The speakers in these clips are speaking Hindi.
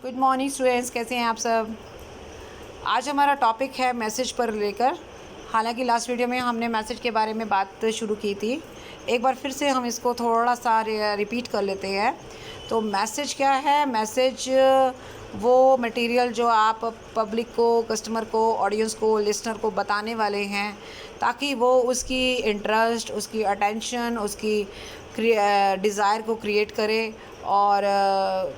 गुड मॉर्निंग स्टूडेंट्स, कैसे हैं आप सब। आज हमारा टॉपिक है मैसेज पर लेकर। हालांकि लास्ट वीडियो में हमने मैसेज के बारे में बात शुरू की थी। एक बार फिर से हम इसको थोड़ा सा रिपीट कर लेते हैं। तो मैसेज क्या है? मैसेज वो मटेरियल जो आप पब्लिक को, कस्टमर को, ऑडियंस को, लिसनर को बताने वाले हैं ताकि वो उसकी इंटरेस्ट, उसकी अटेंशन, उसकी डिज़ायर को क्रिएट करे और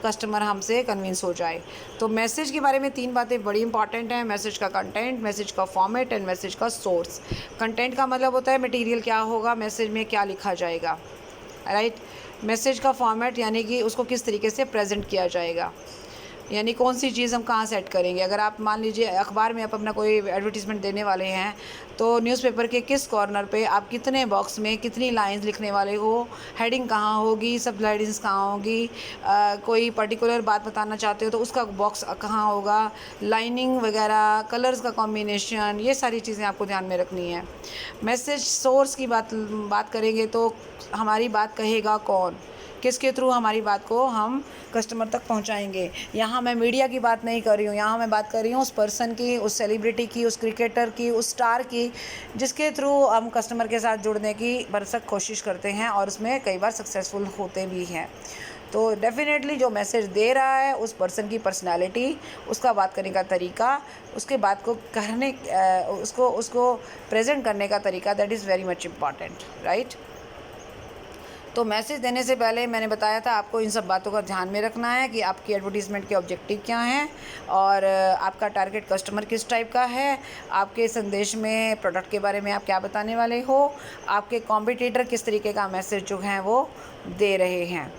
कस्टमर हमसे कन्विंस हो जाए। तो मैसेज के बारे में 3 बातें बड़ी इंपॉर्टेंट हैं। मैसेज का कंटेंट, मैसेज का फॉर्मेट एंड मैसेज का सोर्स। कंटेंट का मतलब होता है मटेरियल क्या होगा, मैसेज में क्या लिखा जाएगा, राइट। मैसेज का फॉर्मेट यानी कि उसको किस तरीके से प्रेजेंट किया जाएगा, यानी कौन सी चीज़ हम कहाँ सेट करेंगे। अगर आप मान लीजिए अखबार में आप अपना कोई एडवर्टीज़मेंट देने वाले हैं तो न्यूज़पेपर के किस कॉर्नर पे आप कितने बॉक्स में कितनी लाइंस लिखने वाले हो, हेडिंग कहाँ होगी, सब हेडिंग्स कहाँ होगी, कोई पर्टिकुलर बात बताना चाहते हो तो उसका बॉक्स कहाँ होगा, लाइनिंग वगैरह, कलर्स का कॉम्बिनेशन, ये सारी चीज़ें आपको ध्यान में रखनी है। मैसेज सोर्स की बात करेंगे तो हमारी बात कहेगा कौन, किसके थ्रू हमारी बात को हम कस्टमर तक पहुंचाएंगे। यहाँ मैं मीडिया की बात नहीं कर रही हूँ, यहाँ मैं बात कर रही हूँ उस पर्सन की, उस सेलिब्रिटी की, उस क्रिकेटर की, उस स्टार की, जिसके थ्रू हम कस्टमर के साथ जुड़ने की भरसक कोशिश करते हैं और उसमें कई बार सक्सेसफुल होते भी हैं। तो डेफिनेटली जो मैसेज दे रहा है उस पर्सन की पर्सनैलिटी, उसका बात करने का तरीका, उसके बात को कहने उसको प्रेजेंट करने का तरीका, that is very much important, right. तो मैसेज देने से पहले मैंने बताया था आपको इन सब बातों का ध्यान में रखना है कि आपकी एडवर्टीज़मेंट के ऑब्जेक्टिव क्या हैं और आपका टारगेट कस्टमर किस टाइप का है, आपके संदेश में प्रोडक्ट के बारे में आप क्या बताने वाले हो, आपके कॉम्पिटिटर किस तरीके का मैसेज जो है वो दे रहे हैं।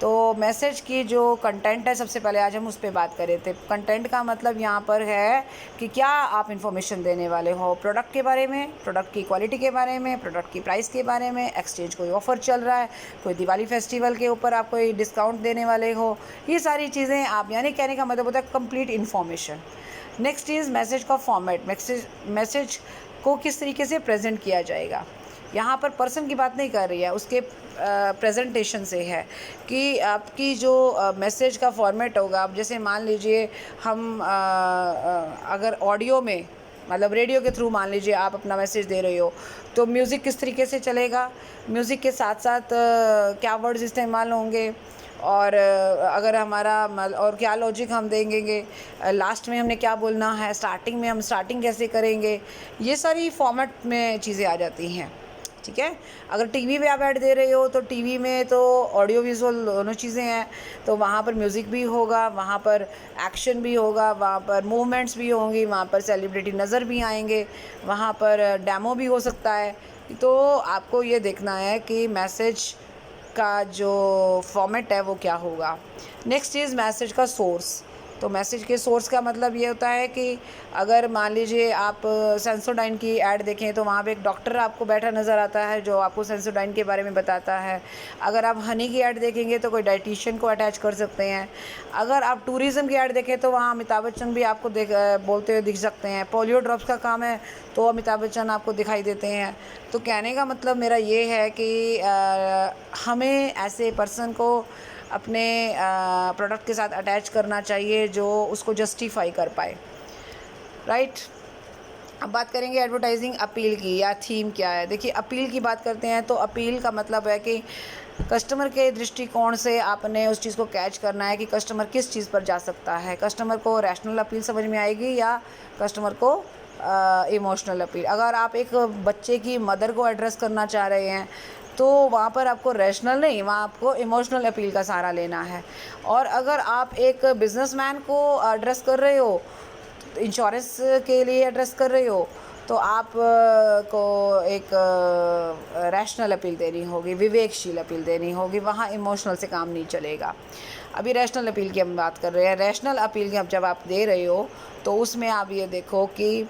तो मैसेज की जो कंटेंट है, सबसे पहले आज हम उस पर बात कर रहे थे। कंटेंट का मतलब यहाँ पर है कि क्या आप इन्फॉर्मेशन देने वाले हो प्रोडक्ट के बारे में, प्रोडक्ट की क्वालिटी के बारे में, प्रोडक्ट की प्राइस के बारे में, एक्सचेंज कोई ऑफ़र चल रहा है, कोई दिवाली फेस्टिवल के ऊपर आप कोई डिस्काउंट देने वाले हो, ये सारी चीज़ें आप, यानी कहने का मतलब होता है complete information. Next is message का फॉर्मेट। मैसेज को किस तरीके से प्रेजेंट किया जाएगा। यहाँ पर पर्सन की बात नहीं कर रही है, उसके प्रेजेंटेशन से है कि आपकी जो मैसेज का फॉर्मेट होगा। अब जैसे मान लीजिए हम अगर ऑडियो में, मतलब रेडियो के थ्रू मान लीजिए आप अपना मैसेज दे रहे हो, तो म्यूज़िक किस तरीके से चलेगा, म्यूज़िक के साथ साथ क्या वर्ड्स इस्तेमाल होंगे और अगर हमारा और क्या लॉजिक हम देंगे, लास्ट में हमने क्या बोलना है, स्टार्टिंग में हम स्टार्टिंग कैसे करेंगे, ये सारी फॉर्मेट में चीज़ें आ जाती हैं, ठीक है। अगर टीवी पे आप ऐड दे रहे हो तो टीवी में तो ऑडियो विजुअल दोनों चीज़ें हैं, तो वहाँ पर म्यूज़िक भी होगा, वहाँ पर एक्शन भी होगा, वहाँ पर मूवमेंट्स भी होंगी, वहाँ पर सेलिब्रिटी नज़र भी आएंगे, वहाँ पर डेमो भी हो सकता है। तो आपको ये देखना है कि मैसेज का जो फॉर्मेट है वो क्या होगा। नेक्स्ट इज़ मैसेज का सोर्स। तो मैसेज के सोर्स का मतलब ये होता है कि अगर मान लीजिए आप सेंसोडाइन की ऐड देखें तो वहाँ पे एक डॉक्टर आपको बैठा नज़र आता है जो आपको सेंसोडाइन के बारे में बताता है। अगर आप हनी की ऐड देखेंगे तो कोई डाइटिशियन को अटैच कर सकते हैं। अगर आप टूरिज़्म की ऐड देखें तो वहाँ अमिताभ बच्चन भी आपको बोलते हुए दिख सकते हैं। पोलियो ड्रॉप्स का काम है तो अमिताभ बच्चन आपको दिखाई देते हैं। तो कहने का मतलब मेरा ये है कि हमें ऐसे पर्सन को अपने प्रोडक्ट के साथ अटैच करना चाहिए जो उसको जस्टिफाई कर पाए, राइट। अब बात करेंगे एडवर्टाइजिंग अपील की, या थीम क्या है। देखिए, अपील की बात करते हैं तो अपील का मतलब है कि कस्टमर के दृष्टिकोण से आपने उस चीज़ को कैच करना है कि कस्टमर किस चीज़ पर जा सकता है। कस्टमर को रैशनल अपील समझ में आएगी या कस्टमर को इमोशनल अपील। अगर आप एक बच्चे की मदर को एड्रेस करना चाह रहे हैं तो वहाँ पर आपको रैशनल नहीं, वहाँ आपको इमोशनल अपील का सहारा लेना है। और अगर आप एक बिजनेसमैन को एड्रेस कर रहे हो, इंश्योरेंस के लिए एड्रेस कर रहे हो, तो आप को एक रैशनल अपील देनी होगी, विवेकशील अपील देनी होगी, वहाँ इमोशनल से काम नहीं चलेगा। अभी रैशनल अपील की हम बात कर रहे हैं। रैशनल अपील की जब आप दे रहे हो तो उसमें आप ये देखो कि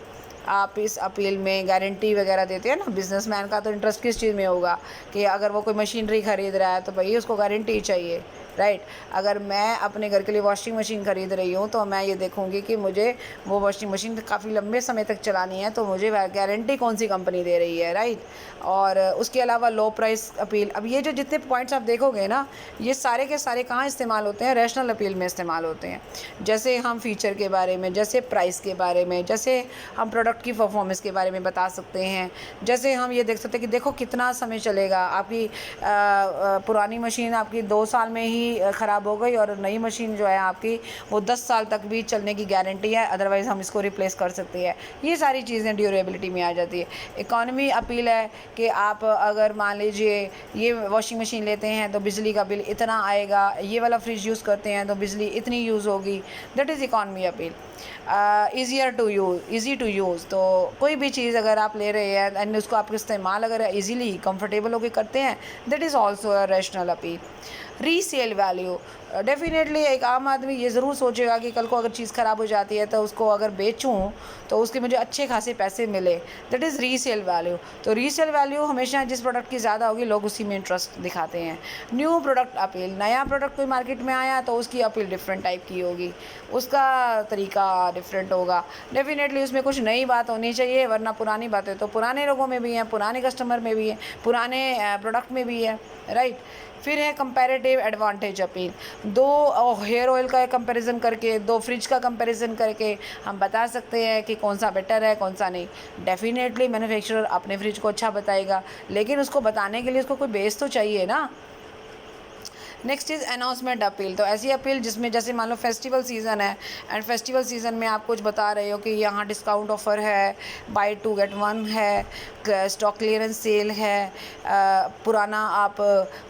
आप इस अपील में गारंटी वगैरह देते हैं ना। बिजनेसमैन का तो इंटरेस्ट किस चीज़ में होगा कि अगर वो कोई मशीनरी ख़रीद रहा है तो भाई उसको गारंटी चाहिए, राइट। अगर मैं अपने घर के लिए वॉशिंग मशीन ख़रीद रही हूँ तो मैं ये देखूँगी कि मुझे वो वॉशिंग मशीन काफ़ी लंबे समय तक चलानी है, तो मुझे गारंटी कौन सी कंपनी दे रही है, राइट। और उसके अलावा लो प्राइस अपील। अब ये जो जितने पॉइंट्स आप देखोगे ना, ये सारे के सारे कहाँ इस्तेमाल होते हैं, रैशनल अपील में इस्तेमाल होते हैं। जैसे हम फ़ीचर के बारे में, जैसे प्राइस के बारे में, जैसे हम प्रोडक्ट की परफॉर्मेंस के बारे में बता सकते हैं, जैसे हम ये देख सकते हैं कि देखो कितना समय चलेगा। आपकी पुरानी मशीन आपकी 2 साल में ही ख़राब हो गई और नई मशीन जो है आपकी वो 10 साल तक भी चलने की गारंटी है, अदरवाइज़ हम इसको रिप्लेस कर सकते हैं। ये सारी चीज़ें ड्यूरेबिलिटी में आ जाती है। इकॉनमी अपील है कि आप अगर मान लीजिए ये वॉशिंग मशीन लेते हैं तो बिजली का बिल इतना आएगा, ये वाला फ्रिज यूज़ करते हैं तो बिजली इतनी यूज़ होगी, that is economy appeal. Easy to use, तो कोई भी चीज़ अगर आप ले रहे हैं एंड उसको आप इस्तेमाल अगर ईज़िली कंफर्टेबल होकर करते हैं, that is also a rational appeal. Resale value, definitely एक आम आदमी ये ज़रूर सोचेगा कि कल को अगर चीज़ ख़राब हो जाती है तो उसको अगर बेचूं तो उसके मुझे अच्छे खासे पैसे मिले, दैट इज़ रीसेल वैल्यू। तो रीसेल वैल्यू हमेशा जिस प्रोडक्ट की ज़्यादा होगी लोग उसी में इंटरेस्ट दिखाते हैं। न्यू प्रोडक्ट अपील, नया प्रोडक्ट कोई मार्केट में आया तो उसकी अपील डिफरेंट टाइप की होगी, उसका तरीका डिफरेंट होगा। डेफिनेटली उसमें कुछ नई बात होनी चाहिए, वरना पुरानी बातें तो पुराने लोगों में भी हैं, पुराने कस्टमर में भी है, पुराने प्रोडक्ट में भी है, राइट। फिर है comparative advantage appeal. 2 hair oil का कंपैरिजन करके, 2 फ्रिज का कंपैरिजन करके हम बता सकते हैं कि कौन सा बेटर है कौन सा नहीं। डेफिनेटली मैन्युफैक्चरर अपने फ्रिज को अच्छा बताएगा, लेकिन उसको बताने के लिए उसको कोई बेस तो चाहिए ना। Next is announcement appeal. तो ऐसी अपील जिसमें जैसे मान लो फेस्टिवल सीज़न है एंड फेस्टिवल सीज़न में आप कुछ बता रहे हो कि यहाँ डिस्काउंट ऑफ़र है, बाय 2 गेट 1 है, स्टॉक क्लियरेंस सेल है, पुराना आप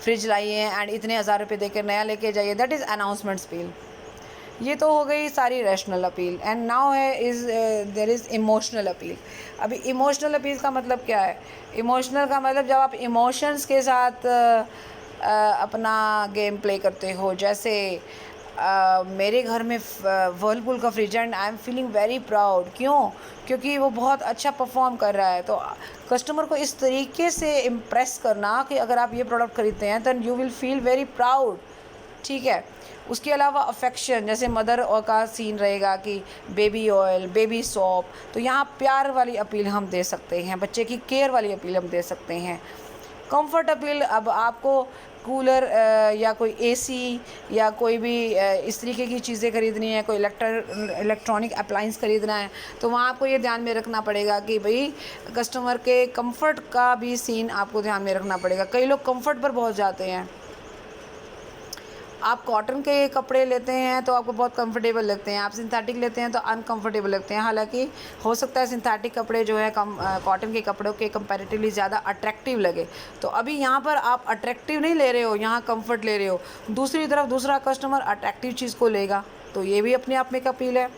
फ्रिज लाइए एंड इतने हज़ार रुपये देकर नया लेके जाइए, दैट इज़ अनाउंसमेंट अपील। ये तो हो गई सारी रैशनल अपील। एंड नाउ है देयर इज़ इमोशनल अपील। अभी इमोशनल अपील का मतलब क्या है? इमोशनल का मतलब जब आप इमोशंस के साथ अपना गेम प्ले करते हो। जैसे मेरे घर में वर्लपूल का fridge and I am feeling very proud. क्यों? क्योंकि वो बहुत अच्छा परफॉर्म कर रहा है। तो कस्टमर को इस तरीके से इम्प्रेस करना कि अगर आप ये प्रोडक्ट खरीदते हैं then you will feel very proud, ठीक है। उसके अलावा अफेक्शन, जैसे मदर का सीन रहेगा कि बेबी ऑयल, बेबी सॉप, तो यहाँ प्यार वाली अपील हम दे सकते हैं, बच्चे की केयर वाली अपील हम दे सकते हैं। कंफर्ट अपील, अब आपको कूलर या कोई एसी या कोई भी इस तरीके की चीज़ें खरीदनी है, कोई इलेक्ट्रॉनिक अप्लाइंस खरीदना है, तो वहाँ आपको ये ध्यान में रखना पड़ेगा कि भाई कस्टमर के कंफर्ट का भी सीन आपको ध्यान में रखना पड़ेगा। कई लोग कंफर्ट पर बहुत जाते हैं। आप कॉटन के कपड़े लेते हैं तो आपको बहुत कंफर्टेबल लगते हैं, आप सिंथेटिक लेते हैं तो अनकंफर्टेबल लगते हैं। हालांकि हो सकता है सिंथेटिक कपड़े जो है कॉटन के कपड़ों के कंपैरेटिवली ज़्यादा अट्रैक्टिव लगे। तो अभी यहाँ पर आप अट्रैक्टिव नहीं ले रहे हो, यहाँ कंफर्ट ले रहे हो। दूसरी तरफ दूसरा कस्टमर अट्रैक्टिव चीज़ को लेगा, तो ये भी अपने आप में एक अपील है।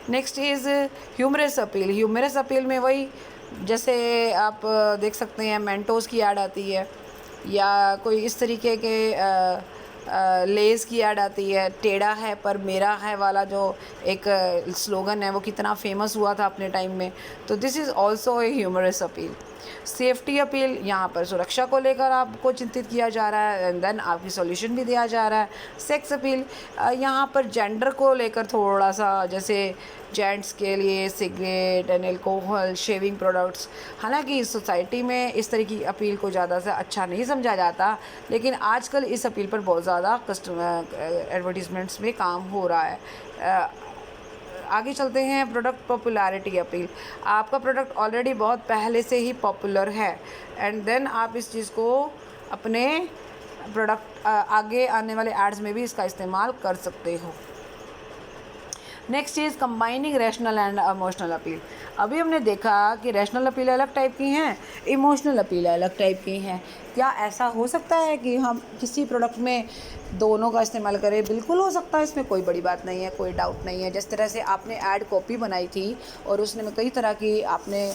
Next is humorous appeal. Humorous appeal में वही, जैसे आप देख सकते हैं मेंटोस की ऐड आती है या कोई इस तरीके के लेज़ की ऐड आती है। टेढ़ा है पर मेरा है वाला जो एक स्लोगन है वो कितना फेमस हुआ था अपने टाइम में, तो this is also a humorous appeal. Safety appeal, यहाँ पर सुरक्षा को लेकर आपको चिंतित किया जा रहा है एंड देन आपकी सॉल्यूशन भी दिया जा रहा है। सेक्स अपील, यहाँ पर जेंडर को लेकर थोड़ा सा, जैसे जेंट्स के लिए cigarette and alcohol, shaving products. हालांकि इस सोसाइटी में इस तरह की अपील को ज़्यादा से अच्छा नहीं समझा जाता, लेकिन आजकल इस अपील पर बहुत ज़्यादा कस्टमर एडवर्टीज़मेंट्स में काम हो रहा है। आगे चलते हैं, प्रोडक्ट पॉपुलैरिटी अपील। आपका प्रोडक्ट ऑलरेडी बहुत पहले से ही पॉपुलर है एंड देन आप इस चीज़ को अपने प्रोडक्ट आगे आने वाले एड्स में भी इसका इस्तेमाल कर सकते हो। Next is combining rational and emotional appeal. अभी हमने देखा कि रैशनल अपील अलग टाइप की हैं, इमोशनल अपील अलग टाइप की हैं। क्या ऐसा हो सकता है कि हम किसी प्रोडक्ट में दोनों का इस्तेमाल करें? बिल्कुल हो सकता है, इसमें कोई बड़ी बात नहीं है, कोई डाउट नहीं है। जिस तरह से आपने ऐड कॉपी बनाई थी और उसमें कई तरह की आपने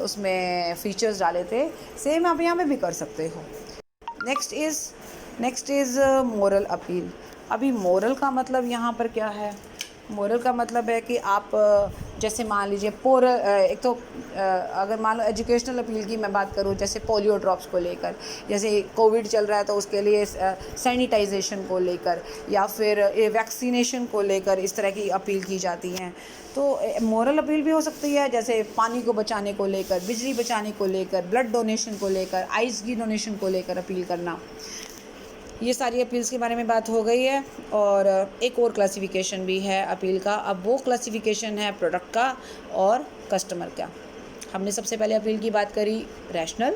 उसमें फ़ीचर्स डाले थे, सेम आप यहाँ पे भी कर सकते हो। Next is moral appeal. अभी मोरल का मतलब यहाँ पर क्या है? मोरल का मतलब है कि आप जैसे मान लीजिए एक तो अगर मान लो एजुकेशनल अपील की मैं बात करूँ, जैसे पोलियो ड्रॉप्स को लेकर, जैसे कोविड चल रहा है तो उसके लिए सैनिटाइजेशन को लेकर या फिर वैक्सीनेशन को लेकर इस तरह की अपील की जाती हैं। तो मोरल अपील भी हो सकती है, जैसे पानी को बचाने को लेकर, बिजली बचाने को लेकर, ब्लड डोनेशन को लेकर, आइस की डोनेशन को लेकर अपील करना। ये सारी अपील्स के बारे में बात हो गई है। और एक और क्लासिफिकेशन भी है अपील का। अब वो क्लासिफिकेशन है प्रोडक्ट का और कस्टमर का। हमने सबसे पहले अपील की बात करी रैशनल,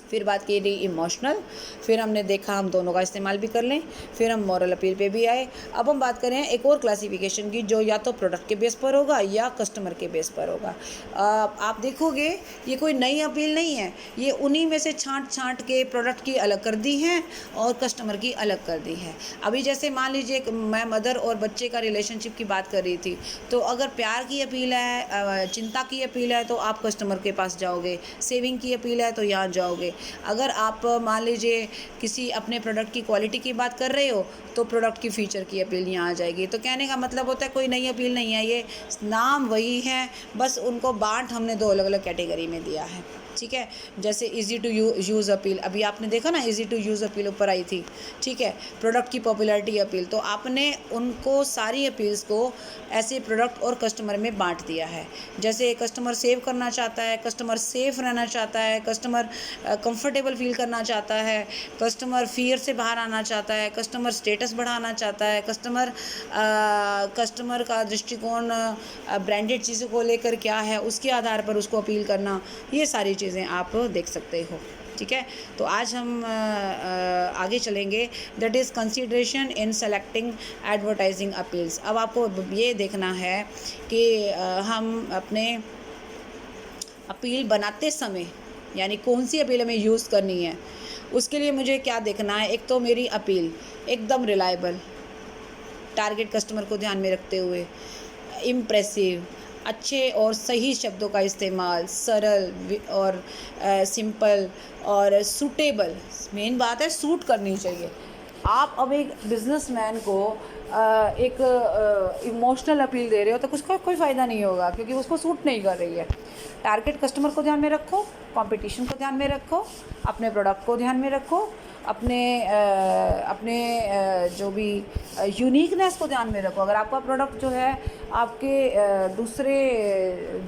फिर बात की रही इमोशनल, फिर हमने देखा हम दोनों का इस्तेमाल भी कर लें, फिर हम मॉरल अपील पे भी आए। अब हम बात करें एक और क्लासिफिकेशन की, जो या तो प्रोडक्ट के बेस पर होगा या कस्टमर के बेस पर होगा। आप देखोगे ये कोई नई अपील नहीं है, ये उन्हीं में से छांट के प्रोडक्ट की अलग कर दी है और कस्टमर की अलग कर दी है। अभी जैसे मान लीजिए मैं मदर और बच्चे का रिलेशनशिप की बात कर रही थी, तो अगर प्यार की अपील है, चिंता की अपील है तो आप कस्टमर के पास जाओगे, सेविंग की अपील है तो यहाँ जाओगे। अगर आप मान लीजिए किसी अपने प्रोडक्ट की क्वालिटी की बात कर रहे हो तो प्रोडक्ट की फ़ीचर की अपील यहाँ आ जाएगी। तो कहने का मतलब होता है कोई नई अपील नहीं है, ये नाम वही है, बस उनको बांट हमने दो अलग अलग कैटेगरी में दिया है। ठीक है, जैसे इजी टू यूज़ अपील, अभी आपने देखा ना इजी टू यूज़ अपील ऊपर आई थी। ठीक है, प्रोडक्ट की पॉपुलैरिटी अपील, तो आपने उनको सारी अपील्स को ऐसे प्रोडक्ट और कस्टमर में बांट दिया है। जैसे कस्टमर सेव करना चाहता है, कस्टमर सेफ़ रहना चाहता है, कस्टमर कंफर्टेबल फील करना चाहता है, कस्टमर फियर से बाहर आना चाहता है, कस्टमर स्टेटस बढ़ाना चाहता है, कस्टमर का दृष्टिकोण ब्रांडेड चीज़ों को लेकर क्या है उसके आधार पर उसको अपील करना, ये सारी चीज़ें आप देख सकते हो। ठीक है, तो आज हम आगे चलेंगे, that is consideration in selecting advertising appeals. अब आपको ये देखना है कि हम अपने अपील बनाते समय यानी कौन सी अपील हमें यूज़ करनी है, उसके लिए मुझे क्या देखना है। एक तो मेरी अपील एकदम रिलायबल, टारगेट कस्टमर को ध्यान में रखते हुए, इम्प्रेसिव, अच्छे और सही शब्दों का इस्तेमाल, सरल और सिंपल और सूटेबल। मेन बात है सूट करनी चाहिए। आप अब एक बिजनेसमैन को एक इमोशनल अपील दे रहे हो तो उसका कोई फ़ायदा नहीं होगा, क्योंकि उसको सूट नहीं कर रही है। टारगेट कस्टमर को ध्यान में रखो, कंपटीशन को ध्यान में रखो, अपने प्रोडक्ट को ध्यान में रखो, अपने जो भी यूनिकनेस को ध्यान में रखो। अगर आपका प्रोडक्ट जो है आपके दूसरे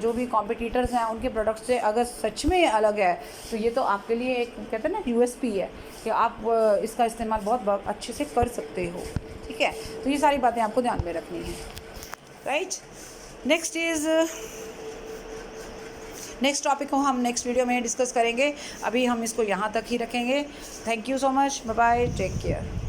जो भी कॉम्पिटिटर्स हैं उनके प्रोडक्ट से अगर सच में अलग है तो ये तो आपके लिए एक कहते हैं ना यूएसपी है कि आप इसका इस्तेमाल बहुत अच्छे से कर सकते हो। ठीक है, तो ये सारी बातें आपको ध्यान में रखनी है। राइट, नेक्स्ट टॉपिक को हम नेक्स्ट वीडियो में डिस्कस करेंगे। अभी हम इसको यहाँ तक ही रखेंगे। Thank you so much, bye bye, take care.